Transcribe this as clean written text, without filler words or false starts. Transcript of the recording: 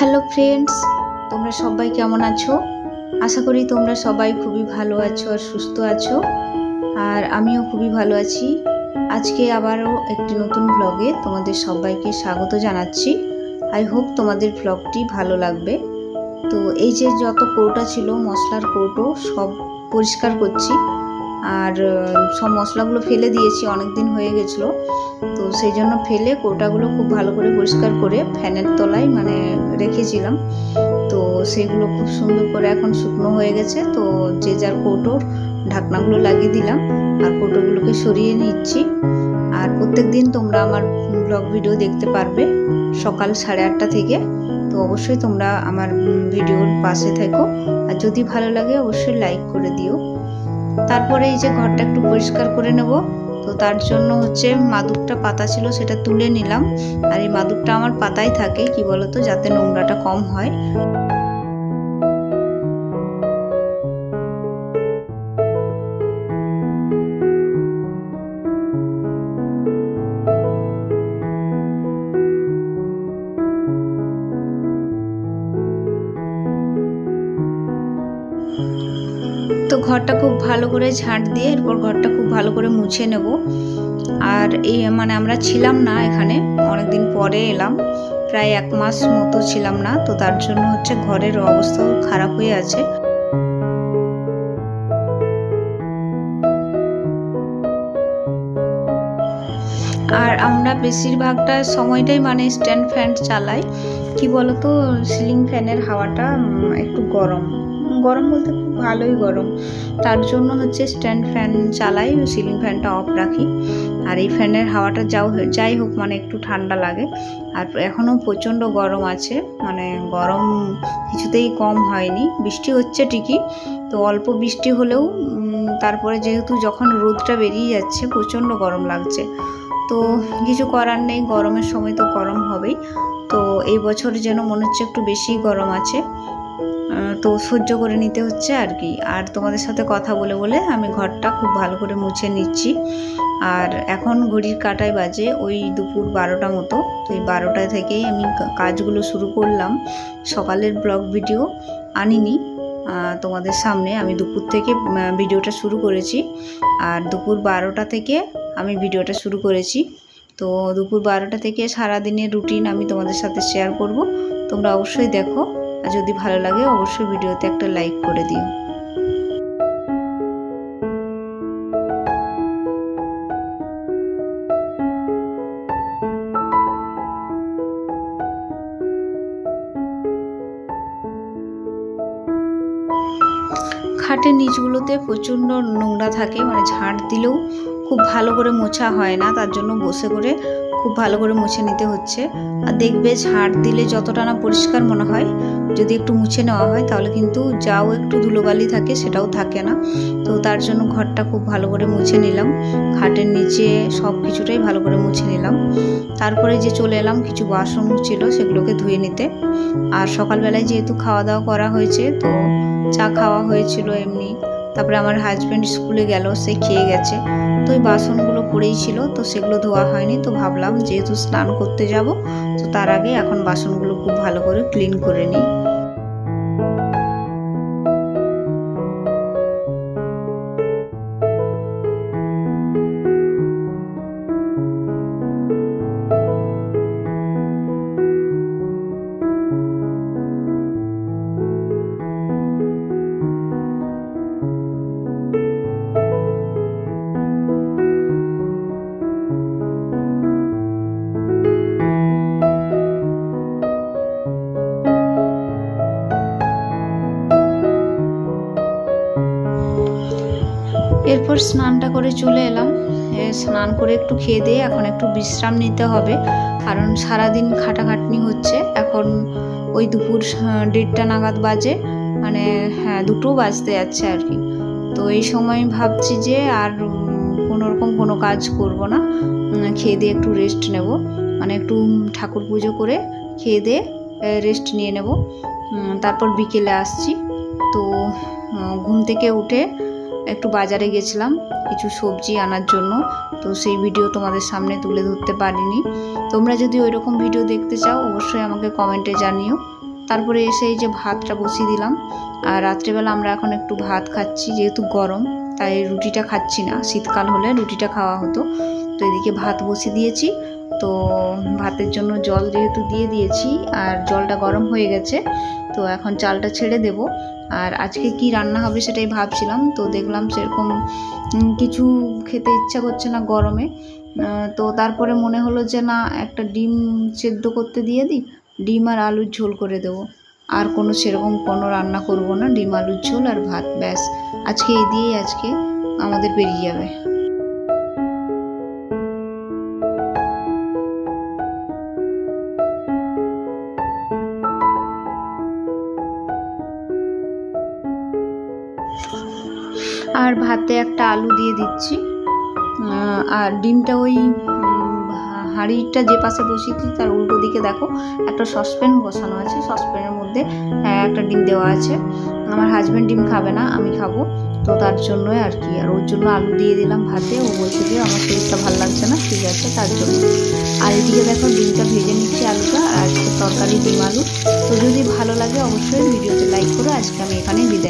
Hello friends, তোমরা সবাই কেমন আছো? আশা করি তোমরা সবাই খুবই ভালো আছো আর সুস্থ আছো। আর আমিও খুবই ভালো আছি। আজকে আবারও একটি নতুন ব্লগে তোমাদের সবাইকে স্বাগত জানাচ্ছি। আই হোপ তোমাদের ব্লগটি ভালো লাগবে। তো এই যে যত কৌটা ছিল, মশলার কৌটো সব পরিষ্কার করছি। আর সব মশলাগুলো ফেলে দিয়েছি, অনেক দিন হয়ে গেছিলো। তো সেই জন্য ফেলে কৌটাগুলো খুব ভালো করে পরিষ্কার করে ফ্যানের তলায় রেখেছিলাম। তো সেগুলো খুব সুন্দর করে এখন শুকনো হয়ে গেছে। তো যে যার কৌটোর ঢাকনাগুলো লাগিয়ে দিলাম আর কৌটোগুলোকে সরিয়ে নিচ্ছি। আর প্রত্যেক দিন তোমরা আমার ব্লগ ভিডিও দেখতে পারবে সকাল 8:30 থেকে। তো অবশ্যই তোমরা আমার ভিডিওর পাশে থেকো, আর যদি ভালো লাগে অবশ্যই লাইক করে দিও। তারপরে এই যে ঘরটা একটু পরিষ্কার করে নেব। তো তার জন্য মাদুরটা পাতা ছিল, সেটা তুলে নিলাম। আর এই মাদুরটা আমার পাতাই থাকে, কি বলতো, যাতে নোংরাটা কম হয়। তো ঘরটা খুব ভালো করে ঝাঁট দিয়ে এরপর ঘরটা খুব ভালো করে মুছে নেব। আর এই আমরা ছিলাম না এখানে, অনেকদিন পরে এলাম, প্রায় 1 মাস মতো ছিলাম না। তো তার জন্য ঘরের অবস্থাও খারাপ হয়ে আছে। আর আমরা বেশিরভাগটা সময়টাই স্ট্যান্ড ফ্যান চালাই। কি বলতো, সিলিং ফ্যানের হাওয়াটা একটু গরম বলতে খুব ভালোই গরম। তার জন্য স্ট্যান্ড ফ্যান চালাই, সিলিং ফ্যানটা অফ রাখি। আর এই ফ্যানের হাওয়াটা যাই হোক একটু ঠান্ডা লাগে। আর এখনও প্রচণ্ড গরম আছে, গরম কিছুতেই কম হয়নি। বৃষ্টি হচ্ছে ঠিকই, তো অল্প বৃষ্টি হলেও তারপরে যেহেতু যখন রোদটা বেরিয়ে যাচ্ছে প্রচণ্ড গরম লাগছে। তো কিছু করার নেই, গরমের সময় তো গরম হবেই। তো এই বছর যেন মনে হচ্ছে একটু বেশি গরম আছে, তো সহ্য করে নিতে হচ্ছে আর কি। আর তোমাদের সাথে কথা বলে বলে আমি ঘরটা খুব ভালো করে মুছে নিচ্ছি। আর এখন ঘড়ির কাঁটায় বাজে ওই দুপুর 12টা মতো। তো এই 12টা থেকেই আমি কাজগুলো শুরু করলাম। সকালের ব্লগ ভিডিও আনিনি তোমাদের সামনে, আমি দুপুর থেকে ভিডিওটা শুরু করেছি। আর দুপুর 12টা থেকে আমি ভিডিওটা শুরু করেছি। তো দুপুর 12টা থেকে সারাদিনের রুটিন আমি তোমাদের সাথে শেয়ার করব। তোমরা অবশ্যই দেখো, আর যদি ভালো লাগে অবশ্যই ভিডিওতে একটা লাইক করে দিও। খাটের নিচগুলোতে প্রচণ্ড নোংরা থাকে, ঝাঁট দিলেও খুব ভালো করে মোছা হয় না। তার জন্য বসে করে খুব ভালো করে মুছে নিতে হচ্ছে। আর দেখবে ঝাঁট দিলে যতটা না পরিষ্কার মনে হয়, যদি একটু মুছে নেওয়া হয় তাহলে কিন্তু যাও একটু ধুলোবালি থাকে সেটাও থাকে না। তো তার জন্য ঘরটা খুব ভালো করে মুছে নিলাম, খাটের নিচে সব কিছুটাই ভালো করে মুছে নিলাম। তারপরে চলে এলাম, কিছু বাসন ছিল সেগুলোকে ধুয়ে নিতে। আর সকালবেলায় যেহেতু খাওয়া দাওয়া করা হয়েছে, তো চা খাওয়া হয়েছিল এমনি। তারপরে আমার হাজব্যান্ড স্কুলে গেল, সে খেয়ে গেছে। তো ওই বাসনগুলো পড়েই ছিল, তো সেগুলো ধোয়া হয়নি। তো ভাবলাম যেহেতু স্নান করতে যাব, তো তার আগে এখন বাসনগুলো খুব ভালো করে ক্লিন করে নিই। এরপর স্নানটা করে চলে এলাম। স্নান করে একটু খেয়ে দিয়ে এখন একটু বিশ্রাম নিতে হবে, কারণ সারাদিন খাটাখাটনি হচ্ছে। এখন ওই দুপুর 1:30 নাগাদ বাজে, দুটো বাজতে যাচ্ছে আর কি। তো এই সময় ভাবছি যে আর কোনোরকম কোনো কাজ করব না, খেয়ে দিয়ে একটু রেস্ট নেব। একটু ঠাকুর পুজো করে খেয়ে দিয়ে রেস্ট নিয়ে নেব। তারপর বিকেলে আসছি। তো ঘুম থেকে উঠে একটু বাজারে গেছিলাম কিছু সবজি আনার জন্য, তো সেই ভিডিও তোমাদের সামনে তুলে ধরতে পারিনি। তোমরা যদি ওইরকম ভিডিও দেখতে চাও অবশ্যই আমাকে কমেন্টে জানিও। তারপরে এসে এই যে ভাতটা বসিয়ে দিলাম। আর রাত্রেবেলা আমরা এখন একটু ভাত খাচ্ছি, যেহেতু গরম তাই রুটিটা খাচ্ছি না, শীতকাল হলে রুটিটা খাওয়া হতো। তো এদিকে ভাত বসিয়ে দিয়েছি, তো ভাতের জন্য জল যেহেতু দিয়ে দিয়েছি আর জলটা গরম হয়ে গেছে, তো এখন চালটা ছেড়ে দেব। আর আজকে কি রান্না হবে সেটাই ভাবছিলাম, তো দেখলাম সেরকম কিছু খেতে ইচ্ছা করছে না গরমে। তো তারপরে মনে হলো যে না, একটা ডিম সেদ্ধ করতে দিয়ে দিই, ডিম আর আলুর ঝোল করে দেবো। আর কোনো সেরকম কোনো রান্না করব না, ডিম আলুর ঝোল আর ভাত, ব্যাস আজকে এই দিয়েই আজকে আমাদের বেরিয়ে যাবে। আর ভাতে একটা আলু দিয়ে দিচ্ছি। আর ডিমটা ওই হাঁড়িটা যে পাশে বসিয়েছি তার উল্টো দিকে দেখো একটা সসপ্যান বসানো আছে, সসপ্যানের মধ্যে একটা ডিম দেওয়া আছে। আমার হাজব্যান্ড ডিম খাবে না, আমি খাবো, তো তার জন্যই আর কি। আর ওর জন্য আলু দিয়ে দিলাম ভাতে। ও বলছে যে আমার শরীরটা ভালো লাগছে না, ঠিক আছে, তার জন্য। আর এদিকে দেখো ডিমটা ভেজে নিচ্ছি, আলুটা। আর আজকে তরকারি ডিম আলু। তো যদি ভালো লাগে অবশ্যই ভিডিওতে লাইক করো। আজকে আমি এখানেই বিদায়।